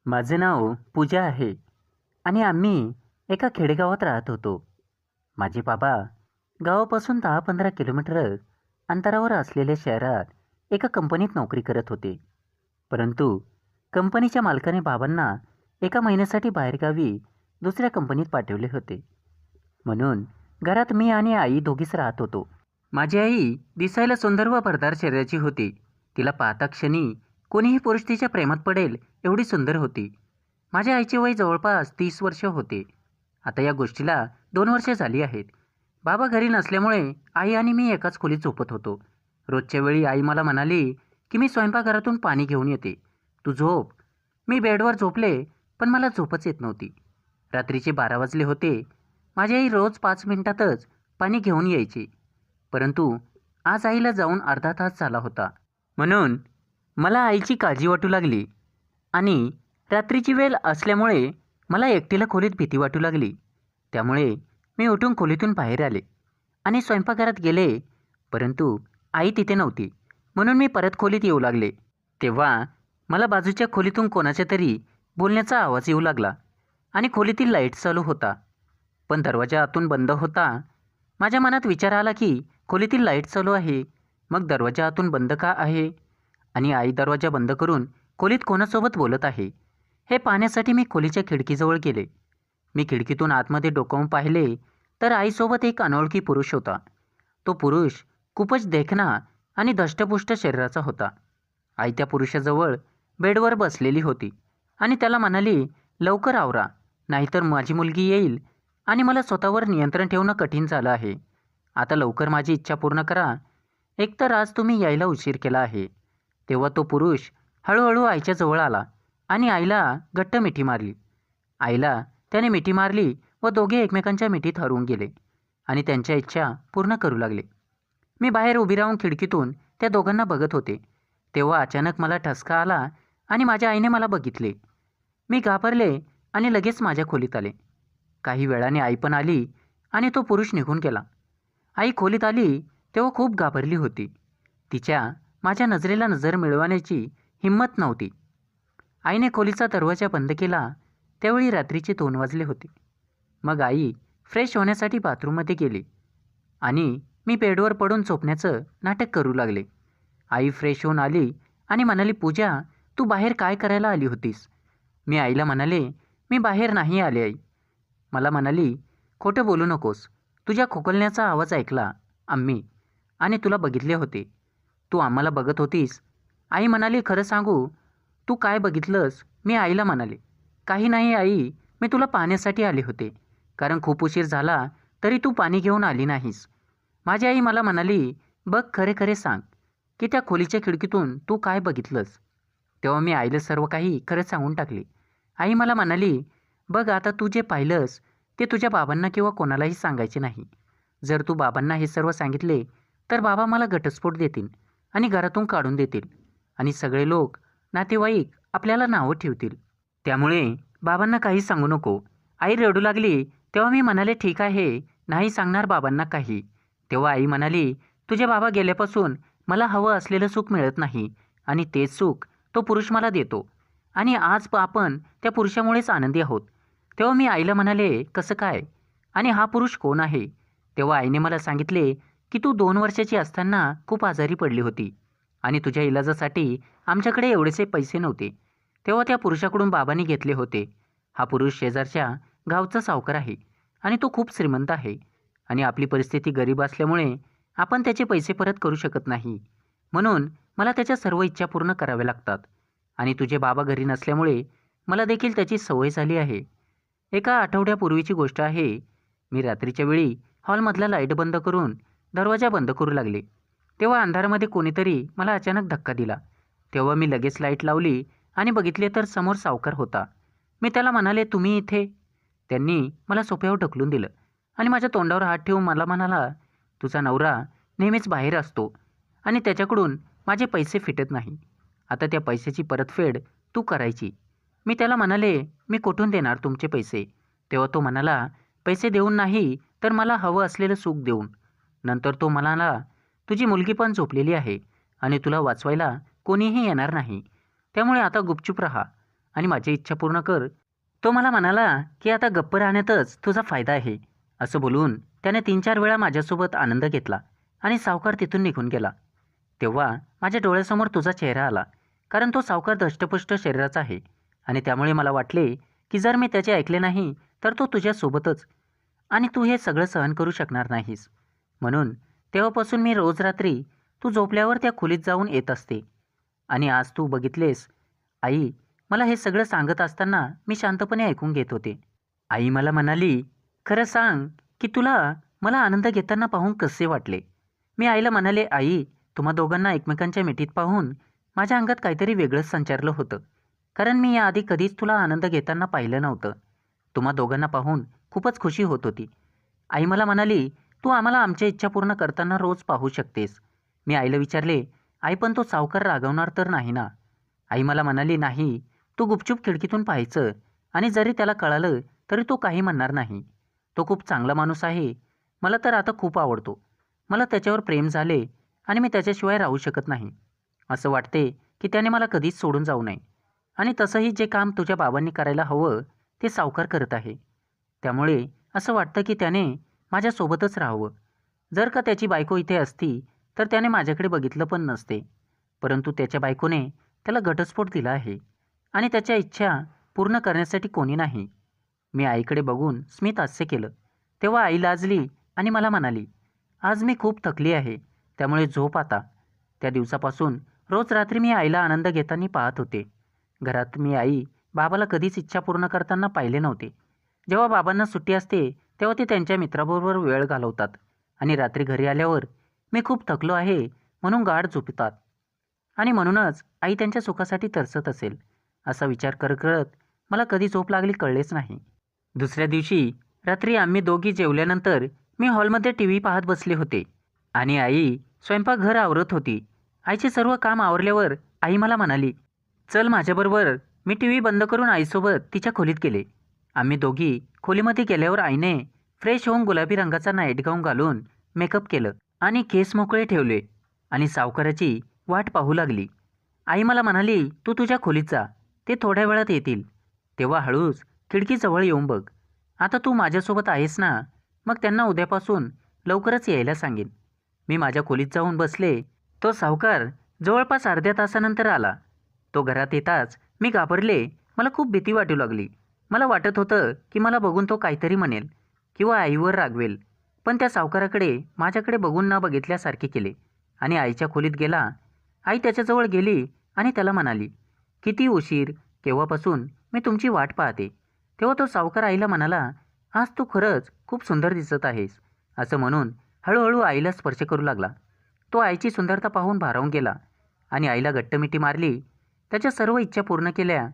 माझे नाव पूजा आहे आणि आम्ही एका खेडेगावात राहत होतो. माझे बाबा गावापासून 10-15 किलोमीटर अंतरावर असलेल्या शहरात एका कंपनीत नोकरी करत होते. परंतु कंपनीच्या मालकाने बाबांना एका महिन्यासाठी बाहेरगावी दुसऱ्या कंपनीत पाठवले होते. म्हणून घरात मी आणि आई दोघीच राहत होतो. माझी आई दिसायला सुंदर व भरदार शरीराची होती. तिला पाहता क्षणी कोणीही पुरुष तिच्या प्रेमात पडेल एवढी सुंदर होती. माझ्या आईचे वय जवळपास 30 वर्ष होते. आता या गोष्टीला 2 वर्ष झाली आहेत. बाबा घरी नसल्यामुळे आई आणि मी एकाच खोलीत झोपत होतो. रोजच्या वेळी आई मला म्हणाली की मी स्वयंपाकघरातून पाणी घेऊन येते, तू झोप. मी बेडवर झोपले, पण मला झोपच येत नव्हती. रात्रीचे 12 वाजले होते. माझी आई रोज 5 मिनिटातच पाणी घेऊन यायची. परंतु आज आईला जाऊन अर्धा तास झाला होता. म्हणून मला आईची काळजी वाटू लागली आणि रात्रीची वेळ असल्यामुळे मला एकटीला खोलीत भीती वाटू लागली. त्यामुळे मी उठून खोलीतून बाहेर आले आणि स्वयंपाकघरात गेले. परंतु आई तिथे नव्हती. म्हणून मी परत खोलीत येऊ लागले. तेव्हा मला बाजूच्या खोलीतून कोणाच्या तरी बोलण्याचा आवाज येऊ लागला आणि खोलीतील लाईट चालू होता, पण दरवाजा आतून बंद होता. माझ्या मनात विचार आला की खोलीतील लाईट चालू आहे, मग दरवाजा आतून बंद का आहे आणि आई दरवाजा बंद करून खोलीत कोणासोबत बोलत आहे हे पाहण्यासाठी मी खोलीच्या खिडकीजवळ गेले. मी खिडकीतून आतमध्ये डोकावून पाहिले तर आईसोबत एक अनोळखी पुरुष होता. तो पुरुष खूपच देखणा आणि धष्टपुष्ट शरीराचा होता. आई त्या पुरुषाजवळ बेडवर बसलेली होती आणि त्याला म्हणाली, लवकर आवरा, नाहीतर माझी मुलगी येईल आणि मला स्वतःवर नियंत्रण ठेवणं कठीण झालं आहे. आता लवकर माझी इच्छा पूर्ण करा, एकतर आज तुम्ही यायला उशीर केला आहे. तेव्हा तो पुरुष हळूहळू आईच्या जवळ आला आणि आईला घट्ट मिठी मारली. आईला त्याने मिठी मारली व दोघे एकमेकांच्या मिठीत हरवून गेले आणि त्यांच्या इच्छा पूर्ण करू लागले. मी बाहेर उभी राहून खिडकीतून त्या दोघांना बघत होते. तेव्हा अचानक मला ठसका आला आणि माझ्या आईने मला बघितले. मी घाबरले आणि लगेच माझ्या खोलीत आले. काही वेळाने आई पण आली आणि तो पुरुष निघून गेला. आई खोलीत आली तेव्हा खूप घाबरली होती. तिच्या माझ्या नजरेला नजर मिळवण्याची हिंमत नव्हती. आईने खोलीचा दरवाजा बंद केला. त्यावेळी रात्रीचे 2 वाजले होते. मग आई फ्रेश होण्यासाठी बाथरूममध्ये गेली आणि मी बेडवर पडून झोपण्याचं नाटक करू लागले. आई फ्रेश होऊन आली आणि म्हणाली, पूजा, तू बाहेर काय करायला आली होतीस? मी आईला म्हणाले, मी बाहेर नाही आले आई. मला म्हणाली, खोटं बोलू नकोस, तुझ्या खोकलण्याचा आवाज ऐकला आम्ही आणि तुला बघितले होते. तू आम्हाला बघत होतीस. आई म्हणाली, खरं सांगू, तू काय बघितलंस? मी आईला म्हणाले, काही नाही आई, मी तुला पाहण्यासाठी आले होते, कारण खूप उशीर झाला तरी तू पाणी घेऊन आली नाहीस. माझी आई मला म्हणाली, बघ, खरे खरे सांग की त्या खोलीच्या खिडकीतून तू काय बघितलंस? तेव्हा मी आईला सर्व काही खरं सांगून टाकले. आई मला म्हणाली, बघ, आता तू जे पाहिलंस ते तुझ्या बाबांना किंवा कोणालाही सांगायचे नाही. जर तू बाबांना हे सर्व सांगितले तर बाबा मला घटस्फोट देतील आणि घरातून काढून देतील आणि सगळे लोक, नातेवाईक आपल्याला नावं ठेवतील. त्यामुळे बाबांना काही सांगू नको. आई रडू लागली. तेव्हा मी म्हणाले, ठीक आहे, नाही सांगणार बाबांना काही. तेव्हा आई म्हणाली, तुझे बाबा गेल्यापासून मला हवं असलेलं सुख मिळत नाही आणि तेच सुख तो पुरुष मला देतो आणि आज आपण त्या पुरुषामुळेच आनंदी आहोत. तेव्हा मी आईला म्हणाले, कसं काय आणि हा पुरुष कोण आहे? तेव्हा आईने मला सांगितले की तू 2 वर्षाची असताना खूप आजारी पडली होती आणि तुझ्या इलाजासाठी आमच्याकडे एवढेसे पैसे नव्हते. तेव्हा त्या पुरुषाकडून बाबांनी घेतले होते. हा पुरुष शेजारच्या गावचा सावकार आहे आणि तो खूप श्रीमंत आहे आणि आपली परिस्थिती गरीब असल्यामुळे आपण त्याचे पैसे परत करू शकत नाही. म्हणून मला त्याच्या सर्व इच्छा पूर्ण कराव्या लागतात आणि तुझे बाबा घरी नसल्यामुळे मला देखील त्याची सवय झाली आहे. एका आठवड्यापूर्वीची गोष्ट आहे. मी रात्रीच्या वेळी हॉलमधला लाईट बंद करून दरवाजा बंद करू लागले. तेव्हा अंधारामध्ये कोणीतरी मला अचानक धक्का दिला. तेव्हा मी लगेच लाईट लावली आणि बघितले तर समोर सावकार होता. मी त्याला म्हणाले, तुम्ही इथे? त्यांनी मला सोफ्यावर ढकलून दिलं आणि माझ्या तोंडावर हात ठेवून मला म्हणाला, तुझा नवरा नेहमीच बाहेर असतो आणि त्याच्याकडून माझे पैसे फिटत नाही. आता त्या पैशाची परतफेड तू करायची. मी त्याला म्हणाले, मी कुठून देणार तुमचे पैसे? तेव्हा तो म्हणाला, पैसे देऊन नाही तर मला हवं असलेलं सुख देऊन. नंतर तो म्हणाला, तुझी मुलगी पण झोपलेली आहे आणि तुला वाचवायला कोणीही येणार नाही, त्यामुळे आता गुपचूप राहा आणि माझी इच्छा पूर्ण कर. तो मला म्हणाला की आता गप्प राहण्यातच तुझा फायदा आहे. असं बोलून त्याने 3-4 वेळा माझ्यासोबत आनंद घेतला आणि सावकार तिथून निघून गेला. तेव्हा माझ्या डोळ्यासमोर तुझा चेहरा आला, कारण तो सावकार धष्टपुष्ट शरीराचा आहे आणि त्यामुळे मला वाटले की जर मी त्याचे ऐकले नाही तर तो तुझ्यासोबतच, आणि तू हे सगळं सहन करू शकणार नाहीस. म्हणून तेव्हापासून मी रोज रात्री तू झोपल्यावर त्या खोलीत जाऊन येत असते. आणि आज तू बघितलेस, आई मला हे सगळं सांगत असताना मी शांतपणे ऐकून घेत होते. आई मला म्हणाली, खरं सांग की तुला मला आनंद घेताना पाहून कसे वाटले. मी आईला म्हणाले, आई तुम्हा दोघांना एकमेकांच्या मिठीत पाहून माझ्या अंगात काहीतरी वेगळंच संचारलं होतं, कारण मी याआधी कधीच तुला आनंद घेताना पाहिलं नव्हतं. तुम्हा दोघांना पाहून खूपच खुशी होत होती. आई मला म्हणाली, तू आम्हाला आमच्या इच्छा पूर्ण करताना रोज पाहू शकतेस. मी आईला विचारले, आई पण तो सावकार रागवणार तर नाही ना? आई मला म्हणाली, नाही, तू गुपचूप खिडकीतून पाहायचं आणि जरी त्याला कळालं तरी तो काही म्हणणार नाही. तो खूप चांगला माणूस आहे. मला तर आता खूप आवडतो. मला त्याच्यावर प्रेम झाले आणि मी त्याच्याशिवाय राहू शकत नाही. असं वाटते की त्याने मला कधीच सोडून जाऊ नये. आणि तसंही जे काम तुझ्या बाबांनी करायला हवं ते सावकार करत आहे. त्यामुळे असं वाटतं की त्याने माझ्यासोबतच राहावं. जर का त्याची बायको इथे असती तर त्याने माझ्याकडे बघितलं पण नसते. परंतु त्याच्या बायकोने त्याला घटस्फोट दिला आहे आणि त्याच्या इच्छा पूर्ण करण्यासाठी कोणी नाही. मी आईकडे बघून स्मित हास्य केलं. तेव्हा आई लाजली आणि मला म्हणाली, आज मी खूप थकली आहे, त्यामुळे झोप आता. त्या दिवसापासून रोज रात्री मी आईला आनंद घेताना पाहत होते. घरात मी आई बाबाला कधीच इच्छा पूर्ण करताना पाहिले नव्हते. जेव्हा बाबांना सुट्टी असते तेव्हा ते त्यांच्या मित्राबरोबर वेळ घालवतात आणि रात्री घरी आल्यावर मी खूप थकलो आहे म्हणून गाढ झोपतात. आणि म्हणूनच आई त्यांच्या सुखासाठी तरसत असेल, असा विचार करत करत मला कधी झोप लागली कळलेच नाही. दुसऱ्या दिवशी रात्री आम्ही दोघी जेवल्यानंतर मी हॉलमध्ये टी व्ही पाहत बसले होते आणि आई स्वयंपाकघर आवरत होती. आईचे सर्व काम आवरल्यावर आई मला म्हणाली, चल माझ्याबरोबर. मी टी व्ही बंद करून आईसोबत तिच्या खोलीत गेले. आम्ही दोघी खोलीमध्ये गेल्यावर आईने फ्रेश होऊन गुलाबी रंगाचा नाईट गाऊन घालून मेकअप केलं आणि केस मोकळे ठेवले आणि सावकाराची वाट पाहू लागली. आई मला म्हणाली, तू तुझ्या खोलीत जा, ते थोड्या वेळात येतील. तेव्हा हळूच खिडकीजवळ येऊन बघ. आता तू माझ्यासोबत आहेस ना, मग त्यांना उद्यापासून लवकरच यायला सांगेन. मी माझ्या खोलीत जाऊन बसले. तो सावकार जवळपास अर्ध्या तासानंतर आला. तो घरात येताच मी घाबरले. मला खूप भीती वाटू लागली. मला वाटत होतं की मला बघून तो काहीतरी म्हणेल किंवा आईवर रागवेल. पण त्या सावकाराकडे माझ्याकडे बघून न बघितल्यासारखे केले आणि आईच्या खोलीत गेला. आई त्याच्याजवळ गेली आणि त्याला म्हणाली, किती उशीर, केव्हापासून मी तुमची वाट पाहते. तेव्हा तो सावकार आईला म्हणाला, आज तू खरंच खूप सुंदर दिसत आहेस. असं म्हणून हळूहळू आईला स्पर्श करू लागला. तो आईची सुंदरता पाहून भारावून गेला आणि आईला घट्ट मिठी मारली. त्याच्या सर्व इच्छा पूर्ण केल्या.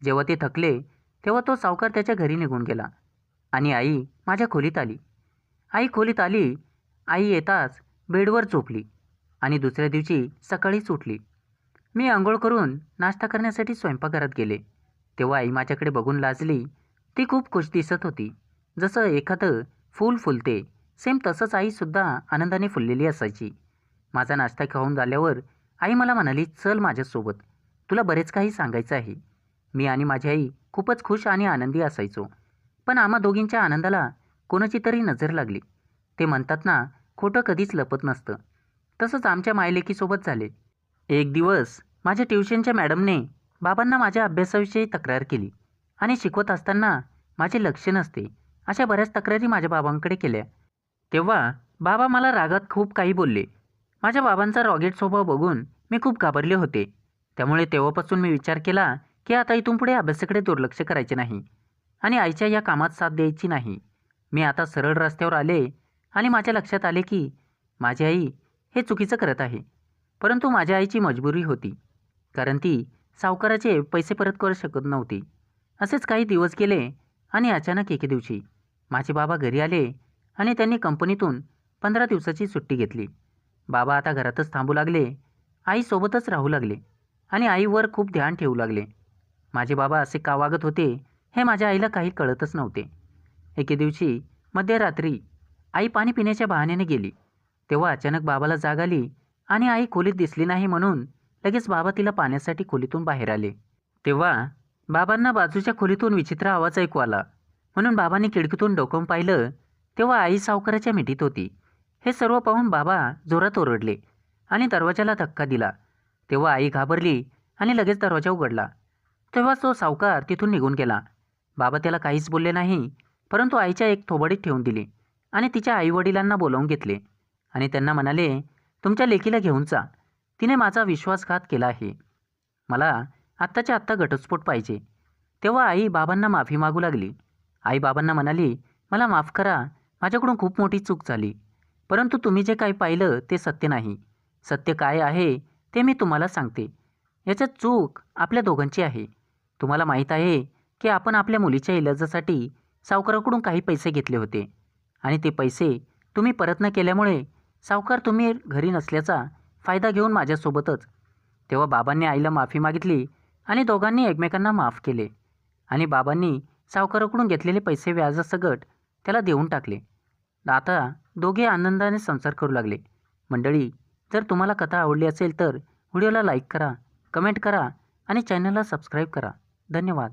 जेव्हा ते थकले तेव्हा तो सावकार त्याच्या घरी निघून गेला आणि आई माझ्या खोलीत आली. आई खोलीत आली. आई येताच बेडवर झोपली आणि दुसऱ्या दिवशी सकाळीच उठली. मी आंघोळ करून नाश्ता करण्यासाठी स्वयंपाकघरात गेले. तेव्हा आई माझ्याकडे बघून लाजली. ती खूप खुश दिसत होती, जसं एखादं फूल फुलते. सेम तसंच आईसुद्धा आनंदाने फुललेली असायची. माझा नाश्ता खाऊन झाल्यावर आई मला म्हणाली, चल माझ्यासोबत, तुला बरेच काही सांगायचं आहे. मी आणि माझी आई खूपच खुश आणि आनंदी असायचो. पण आम्हा दोघींच्या आनंदाला कोणाची तरी नजर लागली. ते म्हणतात ना, खोटं कधीच लपत नसतं. तसंच आमच्या मायलेकीसोबत झाले. एक दिवस माझ्या ट्युशनच्या मॅडमने बाबांना माझ्या अभ्यासाविषयी तक्रार केली आणि शिकवत असताना माझे लक्ष नसते, अशा बऱ्याच तक्रारी माझ्या बाबांकडे केल्या. तेव्हा बाबा मला रागात खूप काही बोलले. माझ्या बाबांचा रॉकेट स्वभाव बघून मी खूप घाबरले होते. त्यामुळे तेव्हापासून मी विचार केला की आता इथून पुढे अभ्यासाकडे दुर्लक्ष करायचे नाही आणि आईच्या या कामात साथ द्यायची नाही. मी आता सरळ रस्त्यावर आले आणि माझ्या लक्षात आले की माझी आई हे चुकीचं करत आहे. परंतु माझ्या आईची मजबुरी होती, कारण ती सावकाराचे पैसे परत करू शकत नव्हती. असेच काही दिवस गेले आणि अचानक एके दिवशी माझे बाबा घरी आले आणि त्यांनी कंपनीतून 15 दिवसाची सुट्टी घेतली. बाबा आता घरातच थांबू लागले. आईसोबतच राहू लागले आणि आईवर खूप ध्यान ठेवू लागले. माझे बाबा असे का वागत होते हे माझ्या आईला काही कळतच नव्हते. एके दिवशी मध्यरात्री आई पाणी पिण्याच्या बहाण्याने गेली. तेव्हा अचानक बाबाला जाग आली आणि आई खोलीत दिसली नाही म्हणून लगेच बाबा तिला पाण्यासाठी खोलीतून बाहेर आले. तेव्हा बाबांना बाजूच्या खोलीतून विचित्र आवाज ऐकू आला, म्हणून बाबांनी खिडकीतून डोकावून पाहिलं तेव्हा आई सावकाराच्या मिठीत होती. हे सर्व पाहून बाबा जोरात ओरडले आणि दरवाजाला धक्का दिला. तेव्हा आई घाबरली आणि लगेच दरवाजा उघडला. तेव्हा तो सावकार तिथून निघून गेला. बाबा त्याला काहीच बोलले नाही, परंतु आईच्या एक थोबाडीत ठेवून दिली आणि तिच्या आईवडिलांना बोलावून घेतले आणि त्यांना म्हणाले, तुमच्या लेकीला घेऊन जा. तिने माझा विश्वासघात केला आहे. मला आत्ताच्या आत्ता घटस्फोट पाहिजे. तेव्हा आई बाबांना माफी मागू लागली. आई बाबांना म्हणाली, मला माफ करा, माझ्याकडून खूप मोठी चूक झाली. परंतु तुम्ही जे काही पाहिलं ते सत्य नाही. सत्य काय आहे ते मी तुम्हाला सांगते. याच्यात चूक आपल्या दोघांची आहे. तुम्हाला माहीत आहे की आपण आपल्या मुलीच्या इलाजासाठी सावकाराकडून काही पैसे घेतले होते आणि ते पैसे तुम्ही परत न केल्यामुळे सावकार तुम्ही घरी नसल्याचा फायदा घेऊन माझ्यासोबतच. तेव्हा बाबांनी आईला माफी मागितली आणि दोघांनी एकमेकांना माफ केले आणि बाबांनी सावकाराकडून घेतलेले पैसे व्याजासकट त्याला देऊन टाकले. आता दोघे आनंदाने संसार करू लागले. मंडळी, जर तुम्हाला कथा आवडली असेल तर व्हिडिओला लाईक करा, कमेंट करा आणि चॅनलला सबस्क्राईब करा. धन्यवाद.